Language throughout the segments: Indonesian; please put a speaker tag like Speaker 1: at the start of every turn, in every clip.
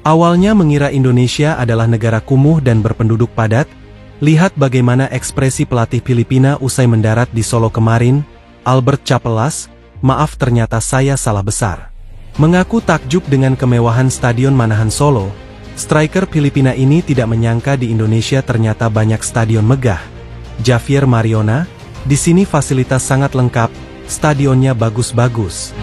Speaker 1: Awalnya mengira Indonesia adalah negara kumuh dan berpenduduk padat. Lihat bagaimana ekspresi pelatih Filipina usai mendarat di Solo kemarin. Albert Chapelas, "Maaf, ternyata saya salah besar." Mengaku takjub dengan kemewahan Stadion Manahan Solo, striker Filipina ini tidak menyangka di Indonesia ternyata banyak stadion megah. Javier Mariona, "Di sini fasilitas sangat lengkap, stadionnya bagus-bagus."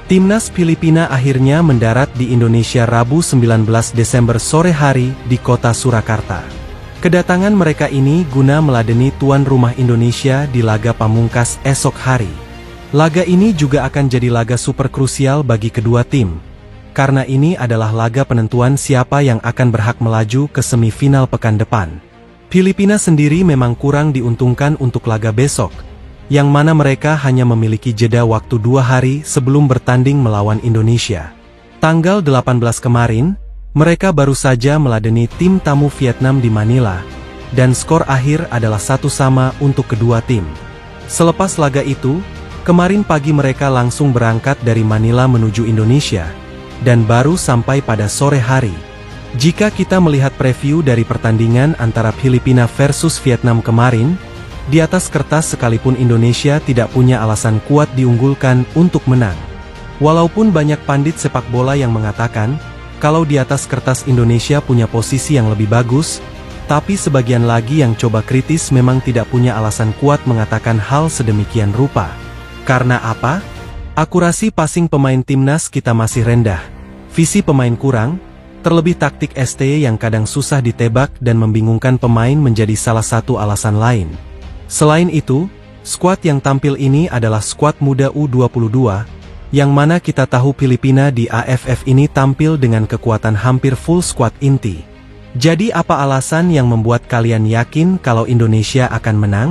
Speaker 1: Timnas Filipina akhirnya mendarat di Indonesia Rabu 19 Desember sore hari di kota Surakarta. Kedatangan mereka ini guna meladeni tuan rumah Indonesia di laga pamungkas esok hari. Laga ini juga akan jadi laga super krusial bagi kedua tim, karena ini adalah laga penentuan siapa yang akan berhak melaju ke semifinal pekan depan. Filipina sendiri memang kurang diuntungkan untuk laga besok, yang mana mereka hanya memiliki jeda waktu 2 hari sebelum bertanding melawan Indonesia. Tanggal 18 kemarin, mereka baru saja meladeni tim tamu Vietnam di Manila, dan skor akhir adalah 1-1 untuk kedua tim. Selepas laga itu, kemarin pagi mereka langsung berangkat dari Manila menuju Indonesia, dan baru sampai pada sore hari. Jika kita melihat preview dari pertandingan antara Filipina versus Vietnam kemarin, di atas kertas sekalipun Indonesia tidak punya alasan kuat diunggulkan untuk menang. Walaupun banyak pandit sepak bola yang mengatakan, kalau di atas kertas Indonesia punya posisi yang lebih bagus, tapi sebagian lagi yang coba kritis memang tidak punya alasan kuat mengatakan hal sedemikian rupa. Karena apa? Akurasi passing pemain timnas kita masih rendah, visi pemain kurang, terlebih taktik STY yang kadang susah ditebak dan membingungkan pemain menjadi salah satu alasan lain. Selain itu, skuad yang tampil ini adalah skuad muda U22, yang mana kita tahu Filipina di AFF ini tampil dengan kekuatan hampir full skuad inti. Jadi apa alasan yang membuat kalian yakin kalau Indonesia akan menang?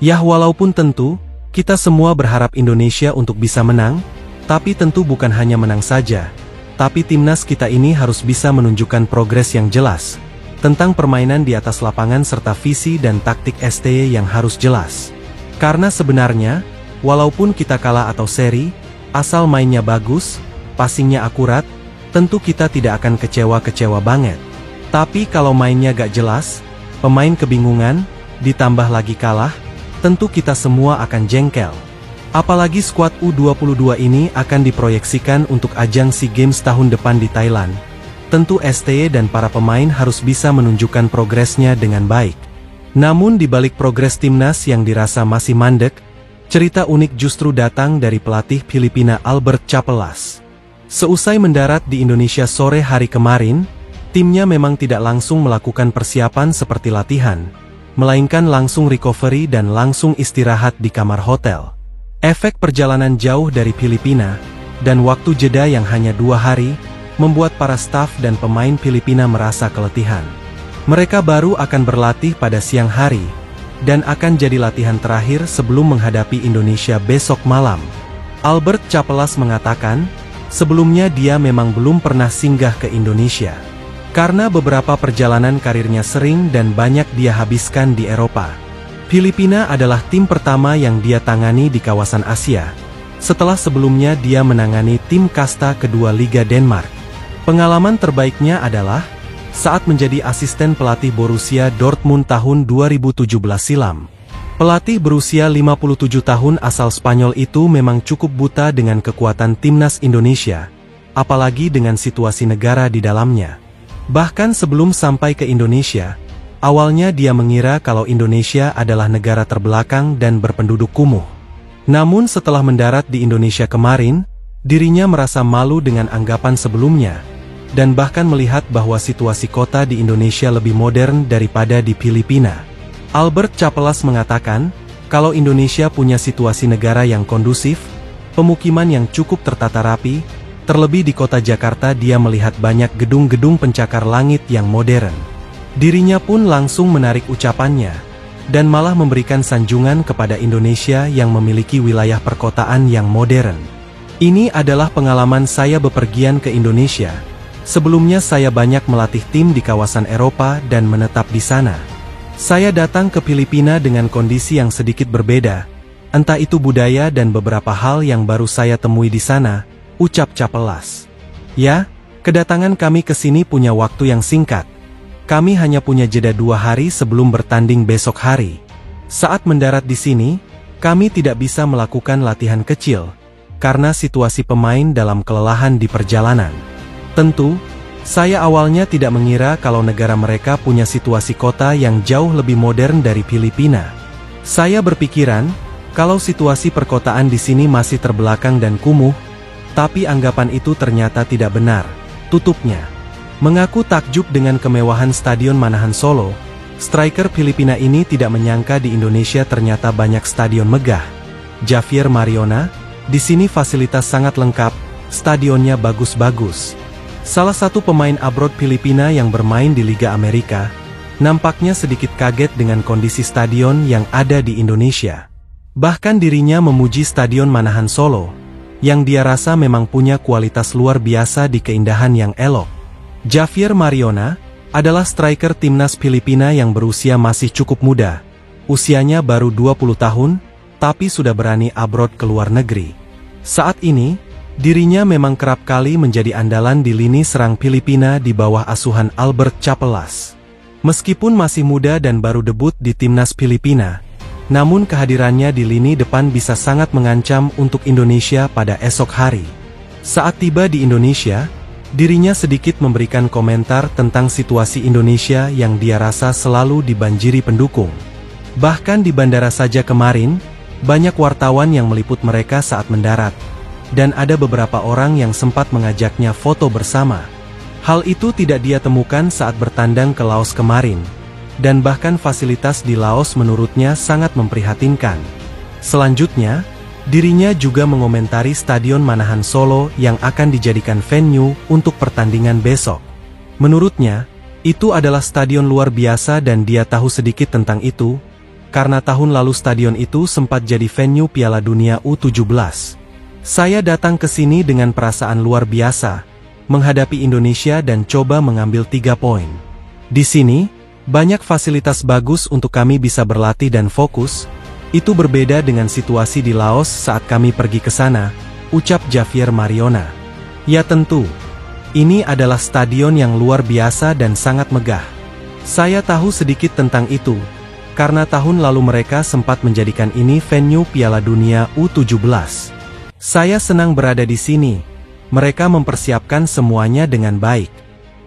Speaker 1: Yah, walaupun tentu, kita semua berharap Indonesia untuk bisa menang, tapi tentu bukan hanya menang saja. Tapi timnas kita ini harus bisa menunjukkan progres yang jelas tentang permainan di atas lapangan serta visi dan taktik STY yang harus jelas. Karena sebenarnya, walaupun kita kalah atau seri, asal mainnya bagus, passingnya akurat, tentu kita tidak akan kecewa-kecewa banget. Tapi kalau mainnya gak jelas, pemain kebingungan, ditambah lagi kalah, tentu kita semua akan jengkel. Apalagi skuad U22 ini akan diproyeksikan untuk ajang SEA Games tahun depan di Thailand. Tentu STY dan para pemain harus bisa menunjukkan progresnya dengan baik. Namun di balik progres timnas yang dirasa masih mandek, cerita unik justru datang dari pelatih Filipina Albert Chapelas. Seusai mendarat di Indonesia sore hari kemarin, timnya memang tidak langsung melakukan persiapan seperti latihan, melainkan langsung recovery dan langsung istirahat di kamar hotel. Efek perjalanan jauh dari Filipina, dan waktu jeda yang hanya 2 hari, membuat para staf dan pemain Filipina merasa keletihan. Mereka baru akan berlatih pada siang hari, dan akan jadi latihan terakhir sebelum menghadapi Indonesia besok malam. Albert Chapelas mengatakan, sebelumnya dia memang belum pernah singgah ke Indonesia. Karena beberapa perjalanan karirnya sering dan banyak dia habiskan di Eropa. Filipina adalah tim pertama yang dia tangani di kawasan Asia, setelah sebelumnya dia menangani tim kasta kedua Liga Denmark. Pengalaman terbaiknya adalah saat menjadi asisten pelatih Borussia Dortmund tahun 2017 silam. Pelatih berusia 57 tahun asal Spanyol itu memang cukup buta dengan kekuatan timnas Indonesia, apalagi dengan situasi negara di dalamnya. Bahkan sebelum sampai ke Indonesia, awalnya dia mengira kalau Indonesia adalah negara terbelakang dan berpenduduk kumuh. Namun setelah mendarat di Indonesia kemarin, dirinya merasa malu dengan anggapan sebelumnya, dan bahkan melihat bahwa situasi kota di Indonesia lebih modern daripada di Filipina. Albert Chapelas mengatakan, kalau Indonesia punya situasi negara yang kondusif, pemukiman yang cukup tertata rapi, terlebih di kota Jakarta dia melihat banyak gedung-gedung pencakar langit yang modern. Dirinya pun langsung menarik ucapannya, dan malah memberikan sanjungan kepada Indonesia yang memiliki wilayah perkotaan yang modern. Ini adalah pengalaman saya bepergian ke Indonesia. Sebelumnya saya banyak melatih tim di kawasan Eropa dan menetap di sana. Saya datang ke Filipina dengan kondisi yang sedikit berbeda, entah itu budaya dan beberapa hal yang baru saya temui di sana, ucap Chapelas. Ya, kedatangan kami ke sini punya waktu yang singkat. Kami hanya punya jeda 2 hari sebelum bertanding besok hari. Saat mendarat di sini, kami tidak bisa melakukan latihan kecil, karena situasi pemain dalam kelelahan di perjalanan. Tentu, saya awalnya tidak mengira kalau negara mereka punya situasi kota yang jauh lebih modern dari Filipina. Saya berpikiran, kalau situasi perkotaan di sini masih terbelakang dan kumuh, tapi anggapan itu ternyata tidak benar, tutupnya. Mengaku takjub dengan kemewahan Stadion Manahan Solo, striker Filipina ini tidak menyangka di Indonesia ternyata banyak stadion megah. Javier Mariona, di sini fasilitas sangat lengkap, stadionnya bagus-bagus. Salah satu pemain abroad Filipina yang bermain di Liga Amerika, nampaknya sedikit kaget dengan kondisi stadion yang ada di Indonesia. Bahkan dirinya memuji Stadion Manahan Solo, yang dia rasa memang punya kualitas luar biasa di keindahan yang elok. Javier Mariona adalah striker timnas Filipina yang berusia masih cukup muda. Usianya baru 20 tahun, tapi sudah berani abroad ke luar negeri. Saat ini, dirinya memang kerap kali menjadi andalan di lini serang Filipina di bawah asuhan Albert Chapelas. Meskipun masih muda dan baru debut di timnas Filipina, namun kehadirannya di lini depan bisa sangat mengancam untuk Indonesia pada esok hari. Saat tiba di Indonesia, dirinya sedikit memberikan komentar tentang situasi Indonesia yang dia rasa selalu dibanjiri pendukung. Bahkan di bandara saja kemarin, banyak wartawan yang meliput mereka saat mendarat. Dan ada beberapa orang yang sempat mengajaknya foto bersama. Hal itu tidak dia temukan saat bertandang ke Laos kemarin. Dan bahkan fasilitas di Laos menurutnya sangat memprihatinkan. Selanjutnya, dirinya juga mengomentari Stadion Manahan Solo yang akan dijadikan venue untuk pertandingan besok. Menurutnya, itu adalah stadion luar biasa dan dia tahu sedikit tentang itu, karena tahun lalu stadion itu sempat jadi venue Piala Dunia U17. Saya datang ke sini dengan perasaan luar biasa, menghadapi Indonesia dan coba mengambil 3 poin. Di sini, banyak fasilitas bagus untuk kami bisa berlatih dan fokus. Itu berbeda dengan situasi di Laos saat kami pergi ke sana, ucap Javier Mariona. Ya tentu, ini adalah stadion yang luar biasa dan sangat megah. Saya tahu sedikit tentang itu, karena tahun lalu mereka sempat menjadikan ini venue Piala Dunia U17. Saya senang berada di sini. Mereka mempersiapkan semuanya dengan baik.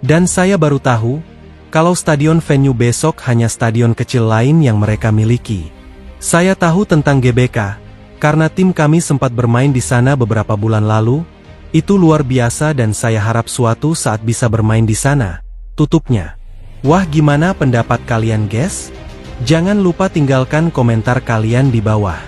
Speaker 1: Dan saya baru tahu, kalau stadion venue besok hanya stadion kecil lain yang mereka miliki. Saya tahu tentang GBK, karena tim kami sempat bermain di sana beberapa bulan lalu. Itu luar biasa dan saya harap suatu saat bisa bermain di sana, tutupnya. Wah, gimana pendapat kalian guys? Jangan lupa tinggalkan komentar kalian di bawah.